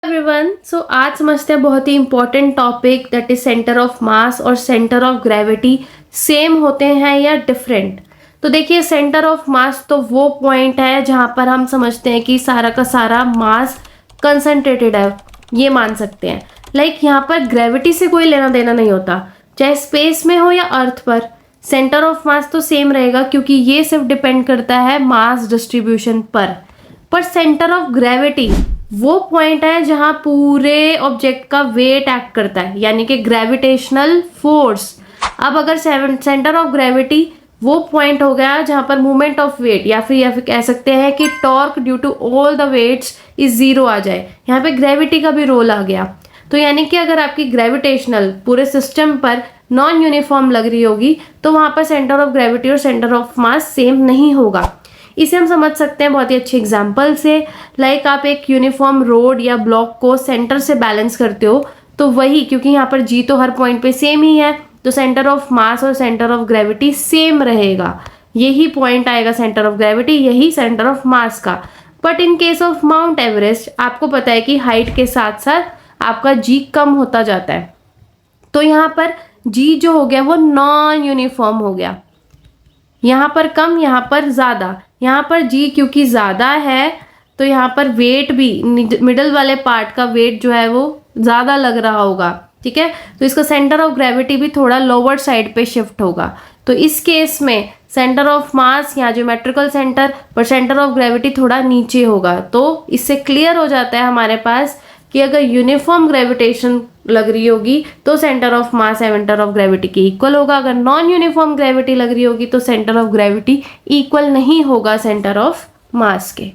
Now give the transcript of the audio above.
Everyone, सो आज समझते हैं बहुत ही important topic that is centre of mass और सेंटर ऑफ ग्रेविटी सेम होते हैं या डिफरेंट। तो देखिए, सेंटर ऑफ मास तो वो पॉइंट है जहां पर हम समझते हैं कि सारा का सारा मास कंसंट्रेटेड है, ये मान सकते हैं। यहाँ पर ग्रेविटी से कोई लेना देना नहीं होता, चाहे स्पेस में हो या अर्थ पर। सेंटर ऑफ मास तो सेम रहेगा क्योंकि ये सिर्फ डिपेंड करता है मास डिस्ट्रीब्यूशन पर सेंटर ऑफ ग्रेविटी वो पॉइंट है जहां पूरे ऑब्जेक्ट का वेट एक्ट करता है, यानी कि ग्रेविटेशनल फोर्स। अब अगर सेंटर ऑफ ग्रेविटी वो पॉइंट हो गया जहां पर मूवमेंट ऑफ वेट या फिर कह सकते हैं कि torque due to all the weights is zero आ जाए, यहाँ पे ग्रेविटी का भी रोल आ गया। तो यानी कि अगर आपकी ग्रेविटेशनल पूरे सिस्टम पर नॉन यूनिफॉर्म लग रही होगी तो वहां पर सेंटर ऑफ ग्रेविटी और सेंटर ऑफ मास सेम नहीं होगा। इसे हम समझ सकते हैं बहुत ही अच्छे एग्जाम्पल से। आप एक यूनिफॉर्म रोड या ब्लॉक को सेंटर से बैलेंस करते हो तो वही, क्योंकि यहाँ पर जी तो हर पॉइंट पे सेम ही है, तो सेंटर ऑफ मास और सेंटर ऑफ ग्रेविटी सेम रहेगा। यही पॉइंट आएगा सेंटर ऑफ ग्रेविटी, यही सेंटर ऑफ मास का। But in case of mount Everest आपको पता है कि हाइट के साथ साथ आपका जी कम होता जाता है, तो यहाँ पर जी जो हो गया वो नॉन यूनिफॉर्म हो गया, यहाँ पर कम यहाँ पर ज्यादा। यहाँ पर जी क्योंकि ज्यादा है तो यहाँ पर वेट भी, मिडल वाले पार्ट का वेट जो है वो ज्यादा लग रहा होगा, ठीक है। तो इसका सेंटर ऑफ ग्रेविटी भी थोड़ा लोअर साइड पे शिफ्ट होगा। तो इस केस में सेंटर ऑफ मास यहाँ ज्योमेट्रिकल सेंटर पर सेंटर ऑफ ग्रेविटी थोड़ा नीचे होगा। तो इससे क्लियर हो जाता है हमारे पास कि अगर यूनिफॉर्म ग्रेविटेशन लग रही होगी तो centre of mass centre of gravity के इक्वल होगा। अगर नॉन यूनिफॉर्म ग्रेविटी लग रही होगी तो सेंटर ऑफ ग्रेविटी इक्वल नहीं होगा सेंटर ऑफ मास के।